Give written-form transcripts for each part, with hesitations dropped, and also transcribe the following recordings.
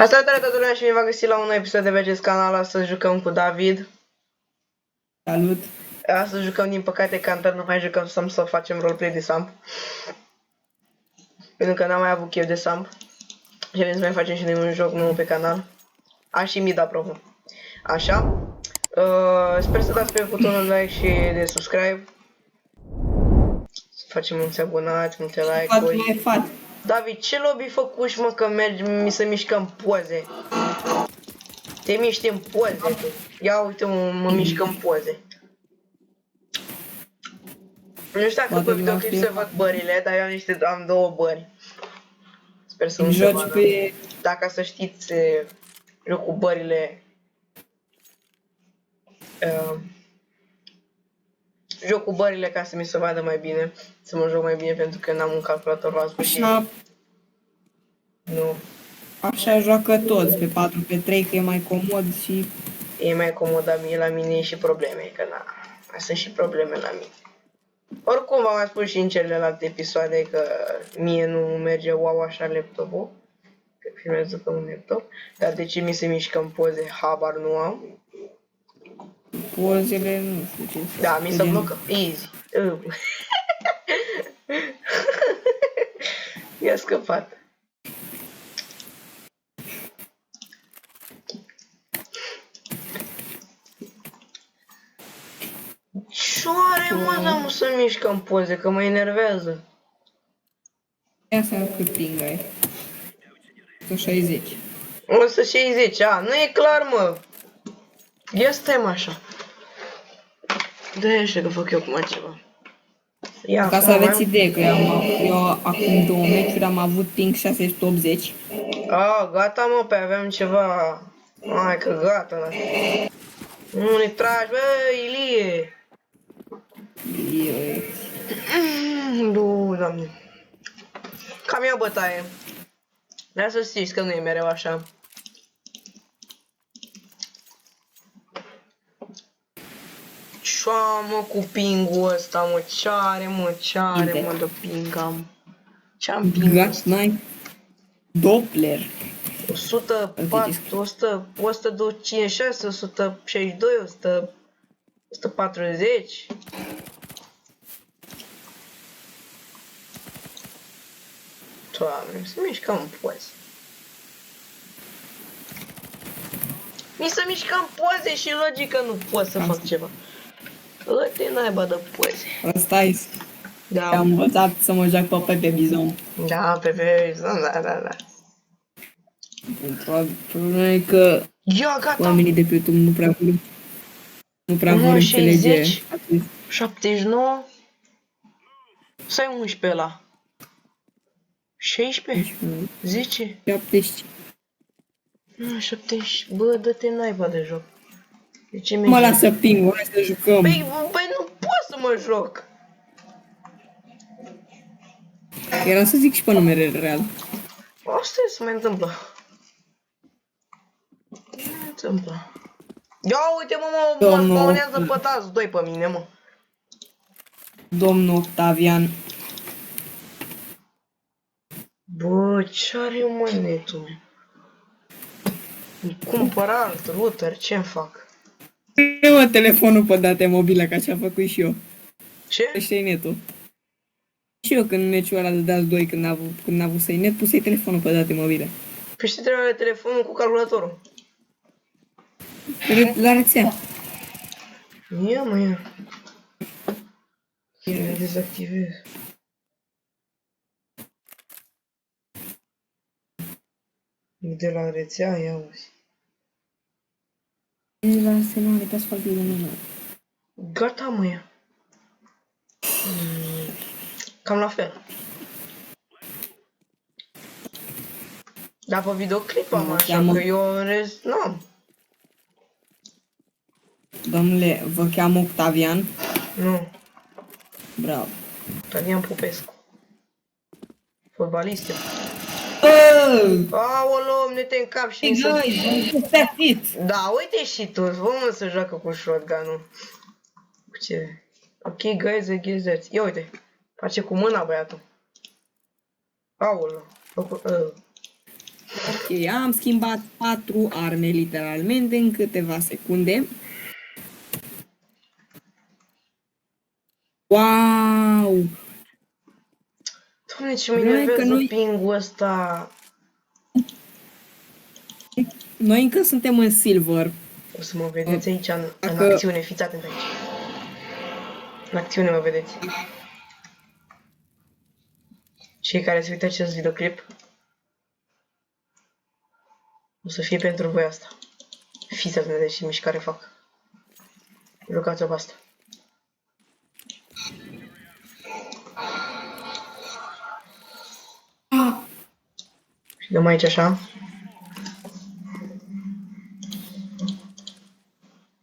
Salutare toată lumea și bine v-am găsit la un nou episod de pe acest canal. Astăzi jucăm cu David. Salut! Astăzi jucăm din păcate Counter, nu mai jucăm să facem roleplay de Samp. Pentru că n-am mai avut chef de Samp. Și vrem să mai facem și noi un joc nou pe canal. Și mid apropo. Așa. Sper să dați pe butonul like și de subscribe. Să facem mulți abonați, multe like-uri. David, ce lobby făcuși, mă, că mergi, mi se mișcă în poze? Te miști în poze, tu. Ia uite, mă mișcă în poze. Nu știu dacă pe videoclip se văd bările, dar eu am două bări. Sper să nu se vadă. Dacă să știți, joc cu bările. Joc cu bările ca să mi se vadă mai bine. Să mă joc mai bine pentru că n-am un calculator la sfârșit. Nu. Așa joacă toți, pe 4-3, că e mai comod și... E mai comod, dar la mine e și probleme, că na, sunt și probleme la mine. Oricum v-am mai spus și în celelalte episoade că mie nu merge wow așa laptopul. Că filmez pe un laptop. Dar de ce mi se mișcă în poze, habar nu am. Pozele, nu știu ce. Da, mi se blocă. Easy. I-a scăpat. Ce-oare, mă, da, să mișcă în poze, că mă enervează. Ia să cât ping ai. 160. 160, nu e clar, mă. Ia stai, mă, așa. Da, așa că fac eu cum ceva. Ia, ca să aveți idee, că eu acum 2 meciuri am avut ping 680. Gata, mă, pe aveam ceva. Hai că gata, da. Nu ne tragi, bă, Ilie. Doamne. Cam ia bătaie. Vreau să știți că nu e mereu așa. Ce-a, mă, cu ping-ul ăsta, mă, ce-are, mă, de ping am. Ce-am ping ăsta? Doppler. 104, 126, 162, 140. Doamne, se mișcă în poze. Mi se mișcă în poze și logică nu pot să fac ceva. Uite naiba de poze. Ăsta-i. Da. Am învățat să mă joc pe Bizon. Da, pe Bizon, da. Problema e că oamenii de pe YouTube nu prea vor înțelege. 79. Să ai 11 ăla. 16? 10? 70. 70. Bă, dă-te naiba de joc. De ce mă lasă ping-ul, hai să jucăm. Păi nu pot să mă joc. Era să zic și pe numere real. Asta se mai întâmplă. Ia uite, mă spawnează pătați 2 pe mine, mă. Domnul Octavian. Bă, ce-are, mă, netul? Îmi cumpăr alt router, ce-mi fac? Mă, telefonul pe date mobile, ca ce-am făcut și eu. Ce? Ăștia-i netul. Și eu când meciul ăla de dați 2, când n-a avut să-i net, pus-i telefonul pe date mobile. Păi și trebuie telefonul cu calculatorul. La rețea. Ia, mă, ia. Le dezactivez. De la rețea, ia uzi. De la semnale pe asfalt de lumină. Gata, mă, ia. Cam la fel. Dar pe videoclip am așa, că eu în rest n-am. Domnule, vă cheamă Octavian? Nu. Bravo. Octavian Popescu. Fotbalist. Aoleu, ne-te în cap și Da, uite și tu, vă să joacă cu shotgun-ul. Cu ce? Ok, guys, I guess that. Ia uite, face cu mâna băiatul. Aoleu, Ok, am schimbat 4 arme literalmente în câteva secunde. Wow! Doamne, ce Problema mă e că enervează noi- ping-ul ăsta. Noi încă suntem în silver. O să mă vedeți aici în Dacă- acțiune, fiți atent aici. În acțiune mă vedeți. Cei care se uită acest videoclip, o să fie pentru voi asta. Fiți atent de ce mișcare fac. Jucați-o pe asta. Ah, Și dăm aici așa.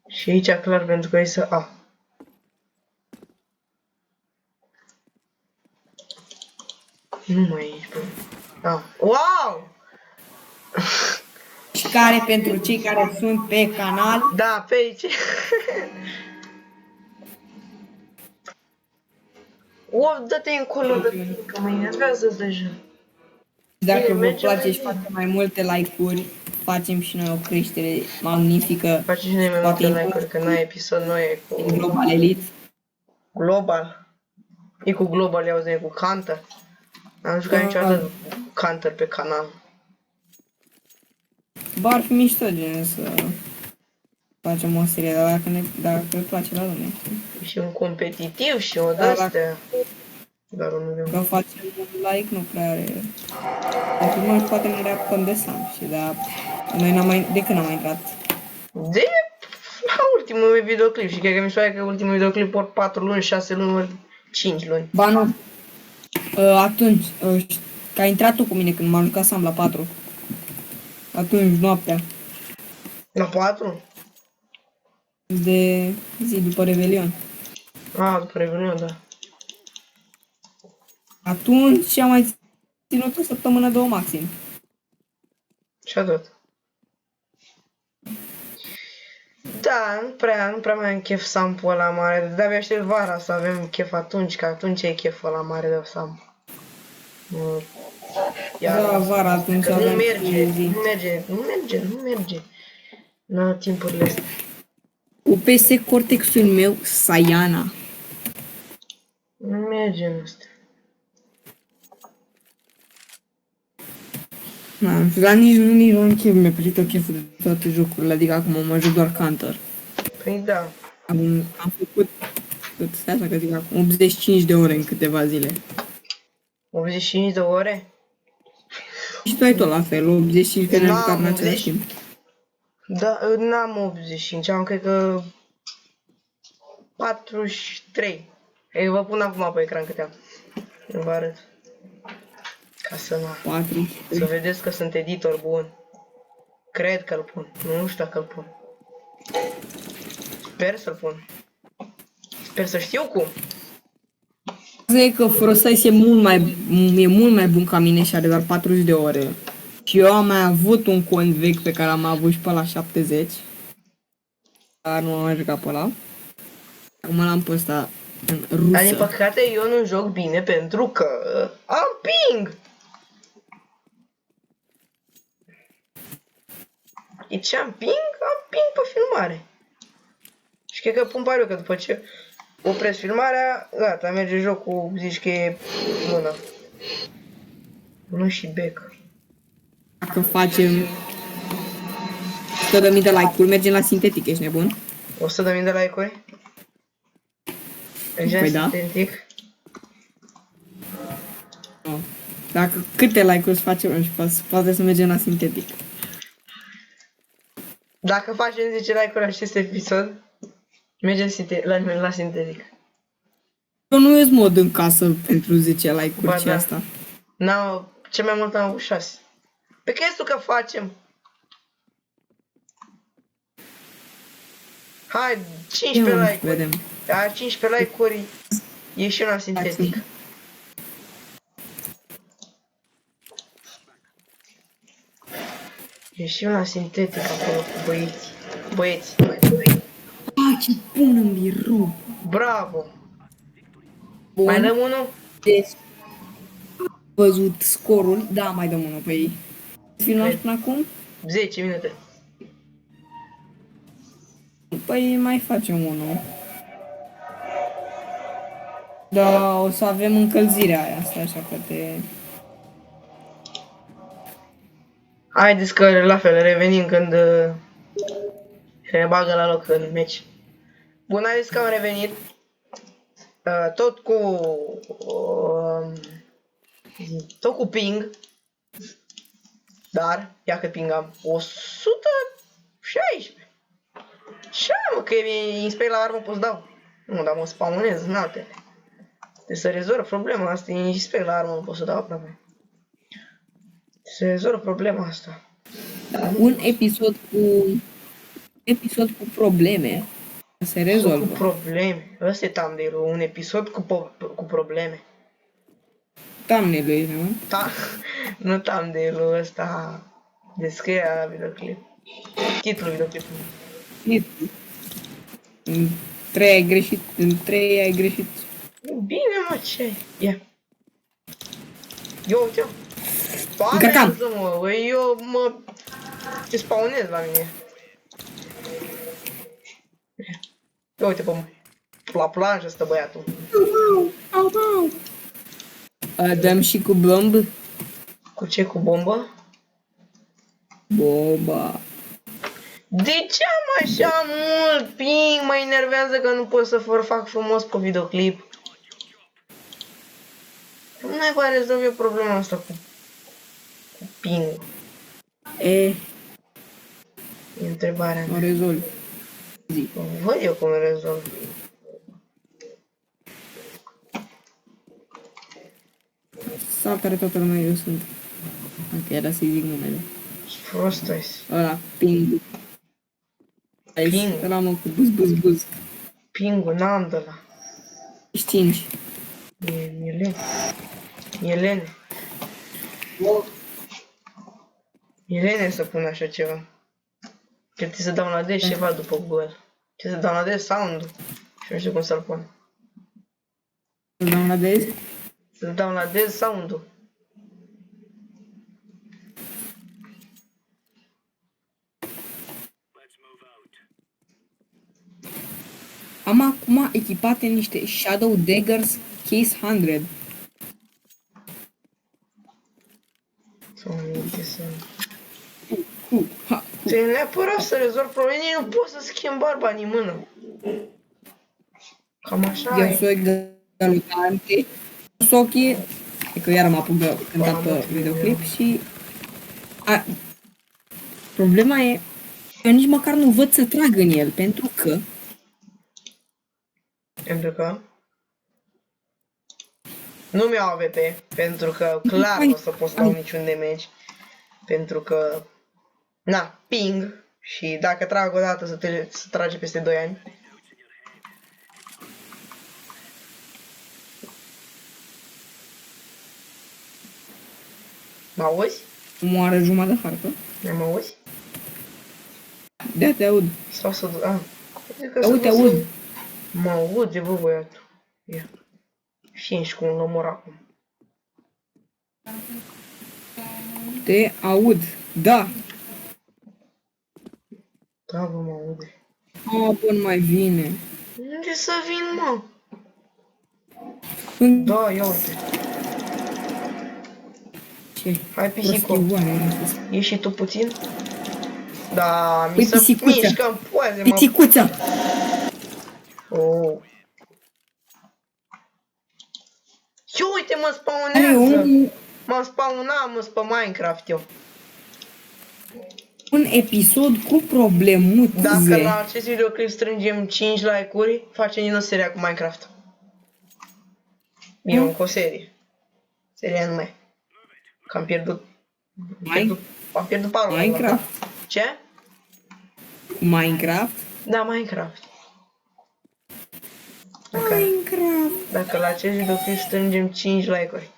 Și aici clar pentru că e să... A. Nu mai e aici, bă. A. Wow! și care pentru cei care sunt pe canal, Da, pe aici. O, dă-te încolo, dă-te, că mă enervează deja. dacă Bine, vă mergem place mai și bine. facem mai multe like-uri, facem și noi o creștere magnifică. Face și noi mai Poate multe inclusiv like-uri, că n-ai episod nou, e cu în Global Elite. Global. E cu Global, iau zi, e cu Counter. Am jucat niciodată Counter pe canal. Ba, ar fi mișto gen să facem o serie, dar dacă îi place la lume. Și un competitiv și o Da, de-astea. Dar nu avem. Că facem un like, nu prea are... Dacă noi poate ne reapucăm de Sam și noi de când am mai intrat? De la ultimul videoclip și cred că mi se pare că ultimul videoclip ori 4 luni, 6 luni, ori 5 luni. Ba nu. Atunci, că ai intrat tu cu mine când m-am jucat Sam la 4. Atunci, noaptea. La 4? De zi după Revelion. După Revelion, da. Atunci am mai ținut o săptămână, 2 maxim. Și atât. Da, nu prea mai am chef Sam-ul ăla mare. De-abia aștept vara să avem chef atunci, că atunci e cheful ăla mare de Sam. Nu. Da, vara atunci Că nu aveam merge, zi. nu merge. Nu, timpurile astea. UPS Cortexul meu, Sayana. Nu merge în astea. Dar nici nu am chef, mi-a plătit cheful de toate jocurile, adică acum mă joc doar Counter. Păi da. Am făcut, stai așa că zic acum, 85 de ore în câteva zile. 85 de ore? Și tu ai tot la fel, 85 că ne-am N-am jucat în 80. același timp. Da, n-am 85, am cred că 43. Ei, vă pun acum pe ecran câte am. Vă arăt. Ca să nu... 4. Să vedeți că sunt editor bun. Cred că-l pun. Nu știu dacă-l pun. Sper să-l pun. Sper să știu cum. Zic că Frostais e mult mai bun ca mine și are doar 40 de ore. Și eu am mai avut un cont vechi pe care am avut și pe la 70. Dar nu am mai jucat pe ăla. Acum l-am pe ăsta în Dar din rusă. păcate eu nu joc bine pentru că am ping. E ce am ping? Am ping pe filmare. Și cred că pun pariu că după ce opresc filmarea, gata, merge jocul, zici că e bună. Nu și bec. Dacă facem 100.000 de like-uri, mergem la sintetic, ești nebun? 100.000 de like-uri? Mergem Păi da. sintetic? Nu. Dacă câte like-uri facem și poate să mergem la sintetic. Dacă facem 10 like-uri la acest episod, mergem la sintetic. Eu nu ies mod în casă pentru 10 like-uri Ba și da. asta. N-am, cel mai mult am avut 6. Pe crezi tu că facem? Hai, 15 Eu like-uri. vedem. La 15 like-uri ieșim la sintetic. Ieșim la sintetic acolo cu băieți. Băieți. Ah, ce bun în birou! Bravo! Bun. Mai dăm unul? Deci, văzut scorul, da, mai dăm unul pe ei. Filmați până acum? 10 minute. Păi mai facem unul. Da, o să avem încălzirea aia asta, așa că te... Haideți că la fel revenim când se ne bagă la loc în meci. Bun, haideți că am revenit. Tot cu... tot cu ping. Dar, ia că ping am 116. Ce mă, că e inspect la armă poți dau. Nu, dar mă spawnez în altele. Deci să rezolv problema asta, e inspect la armă, nu pot să dau aproape. Se rezolvă problema asta. Da, un episod cu probleme. Se Cu rezolvă. probleme. Ăsta e thumbnail-ul, un episod cu probleme. Thumbnail-ul, nu? Ta nu thumbnail-ul ăsta. Descrierea la videoclip. Titlul videoclipului. În 3 ai greșit, în 3 ai greșit. Bine, mă, ce ai? Ia. Eu, uite-o. Încărcam. Spawnez-mă, bă, eu mă... Te spawnez la mine. Ia uite pe la planșă stă băiatul. Dăm și cu bomb. Cu ce? Cu bombă? Bomba. De ce am așa mult ping? Mă enervează că nu pot să fac frumos pe videoclip. Nu mai va rezolv eu problema asta cu ping. E, E întrebarea o mea. rezolv. Zi. Văd eu cum rezolv. Sau care toată lumea eu sunt. Dacă era să-i zic numele. Prost ai. Ăla, ping. Ping. Ăla mă cu buz. Ping-ul n-am de la. 5. E Milene. Milene. Milene să pun așa ceva. Că trebuie să downloadez ceva după Google. Trebuie să downloadez sound-ul. Și nu știu cum să-l pun. Să downloadezi? Să downloadez sound-ul. Am acum echipate niște Shadow Daggers Case 100. Să minte să... Ha, Trebuie neapărat să rezolv probleme. Nu pot să schimb barba în mână. Cam așa eu e. soy galutante. Sochi. E că iar mă apuc de cântat pe videoclip și... Problema e că nici măcar nu văd să trag în el, pentru că... Pentru că... Nu mi-au AVP, pentru că clar nu o să pot să dau niciun damage. Pentru că... Na, ping. Și dacă trag o dată să trage peste 2 ani. Mă auzi? Moară jumătate de hartă. Mă auzi? De te aud. Sau să... Te aud. Mă aude, bă, băiatul. Ia. Fiind cu un lomor acum. Te aud. Da. Da, bă, mă aude. Bun, mai vine. Unde să vin, mă? În Da, ia uite. ce? Hai, pisico. Prostioare. Ieși și tu puțin? Da, mi Păi, se pisicuță. mișcă în poaze, mă. Pisicuță! Oh. Și uite, mă Are spawnează. un Mă pe Minecraft eu. episod cu problemuțe. Dacă la acest videoclip strângem 5 like-uri, facem din o serie cu Minecraft. Bine, încă o serie. Seria numai. Că am pierdut... Am pierdut parul. Minecraft. Ce? Minecraft. Da, Minecraft. Dacă la acest videoclip strângem 5 like-uri.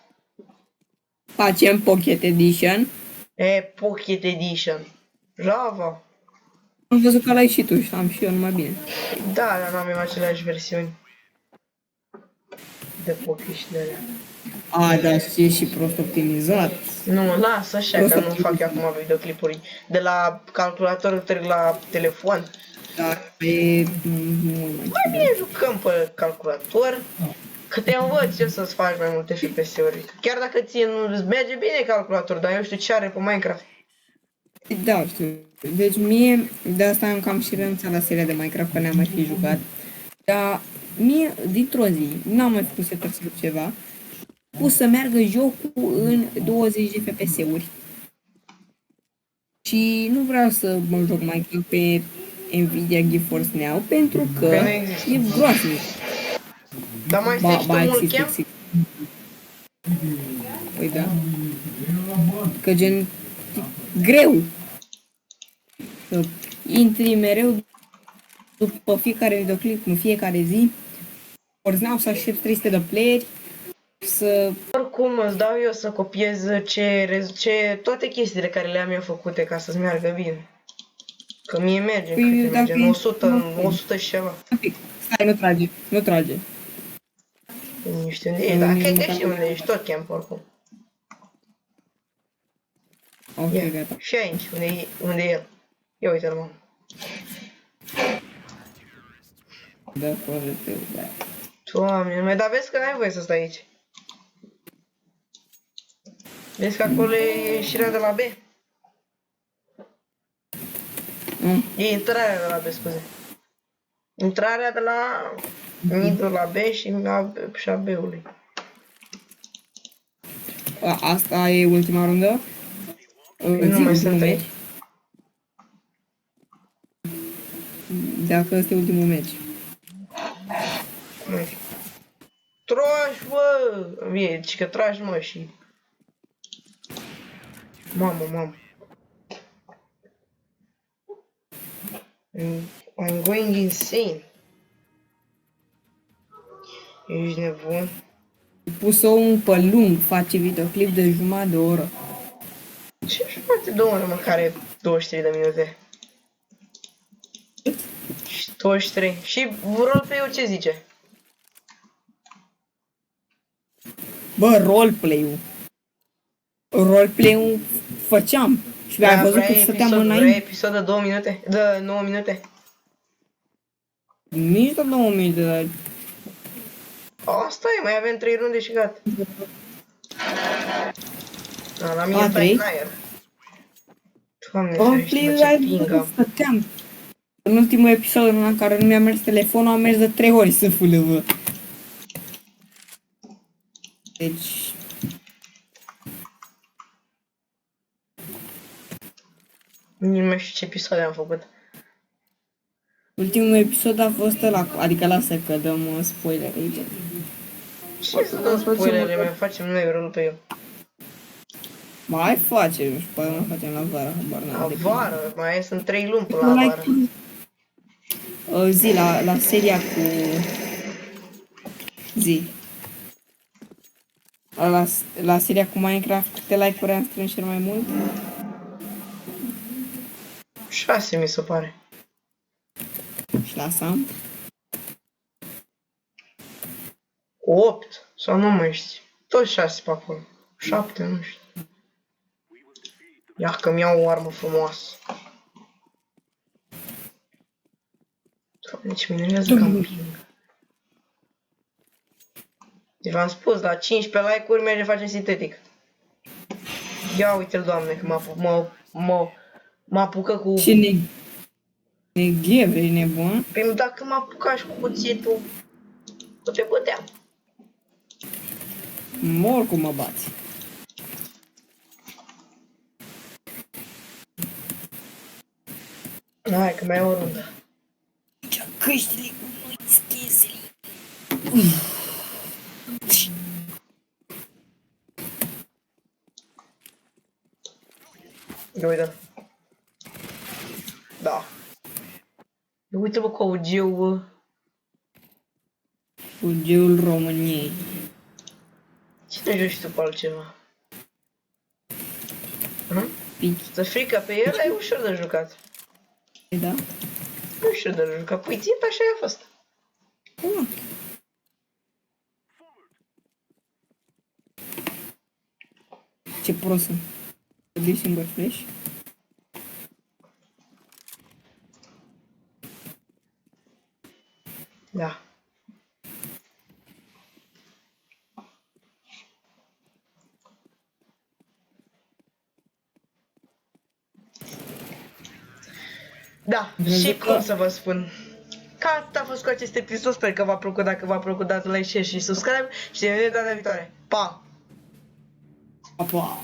Facem Pocket Edition. E, Pocket Edition. Java. Am văzut că l-ai și tu și am și eu numai bine. Da, dar n-avem aceleași versiuni. de copii și de alea. A, dar e și prost optimizat. Nu, lasă așa că nu fac eu acum videoclipuri. De la calculator trec la telefon. Dar e mult mai Mai bine jucăm pe calculator. Că te învăț eu să-ți faci mai multe FPS-uri. Chiar dacă ție nu îți merge bine calculator, dar eu știu ce are pe Minecraft. Da, știu. Deci mie, de asta am cam și renunțat la seria de Minecraft, că n-am mai fi jucat. Dar mie, dintr-o zi, n-am mai făcut setup sau ceva, pus să meargă jocul în 20 de FPS-uri. Și nu vreau să mă joc Minecraft pe Nvidia GeForce Now, pentru că Că nu există. e groaznic. Dar mai stai și tu mult există, chem? există. Păi da. Că gen, e greu. Să intri mereu după fiecare videoclip, în fiecare zi. Ori n-au să aștept 300 de playeri, să... Oricum îți dau eu să copiez toate chestiile care le-am eu făcute ca să-ți meargă bine. Că mie merge, Păi, câte dacă merge, e- în 100 și ceva. Stai, nu trage, nu trage. Nu știu unde e, dar cred că știu unde ești, tot camp oricum. Ok, Ia, gata. și aici, unde e el. Ia uite-l, mă. Da, pozitiv, da. Doamne, mai dar vezi că n-ai voie să stai aici. Vezi că acolo e ieșirea de la B. E intrarea de la B, scuze. Intrarea de la nidul la B și a B-ului. Asta e ultima rundă? Nu mai sunt aici. Dacă ăsta e ultimul meci. Tragi, bă! E, ci că tragi, mă, și... Mamă. I'm going insane. Ești nebun? Pus-o un pe lung, face videoclip de jumătate de oră. Ce jumătate de oră, mă, care 23 de minute? Și 23. Și roleplay-ul ce zice? Bă, roleplay-ul. Roleplay-ul făceam. Și ai văzut că stăteam vrei înainte. episod de 2 minute? De 9 minute? Nici de 2 minute, dar... Asta e, mai avem 3 runde și gata. Da, la mine A, stai trei? în aer. Doamne, ferește, Roleplay-ul ce ai văzut pingă. că stăteam. În ultimul episod în care nu mi-a mers telefonul, am mers de 3 ori să fulăvă. Deci... Nici nu mai știu ce episoade am făcut. Ultimul episod a fost ăla, adică lasă că dăm spoiler aici. Ce să dăm spoilere, mai facem noi roleplay-ul. Mai facem și pe aia mai facem la vară, habar La n-am de vară, mai sunt 3 luni până la vară. Zi, la seria cu... Zi. La seria cu Minecraft, câte like-uri am strâns cel mai mult? 6 mi se pare. Și la Sam? 8 sau nu mai știu. Tot 6 pe acolo. 7, nu știu. Ia că-mi iau o armă frumoasă. Doamne, ce minerează camping. Deci v-am spus, la 15 like-uri merge facem sintetic. Ia uite-l, Doamne, că mă apucă cu... Și negheve, e nebun? Păi dacă mă apuca și cu cuțitul, o te băteam. Mor cum mă bați. Hai că mai e o rundă. Ce căștile cu noi schizli. Ia uite. Da. Ia uite, bă, cu OG-ul, bă. Fugiul României. Cine joci tu pe altceva? Pici, Să frică pe el, e ușor de jucat. da? E ușor de jucat. Păi ținta așa a fost. Da. Ce prost sunt. Trebuie singur flash. Da. Da, Vreau și că- cum să vă spun. Ca atât a fost cu acest episod, sper că v-a plăcut, dacă v-a plăcut dați like, share și subscribe și ne vedem data viitoare. Pa! Pa, pa.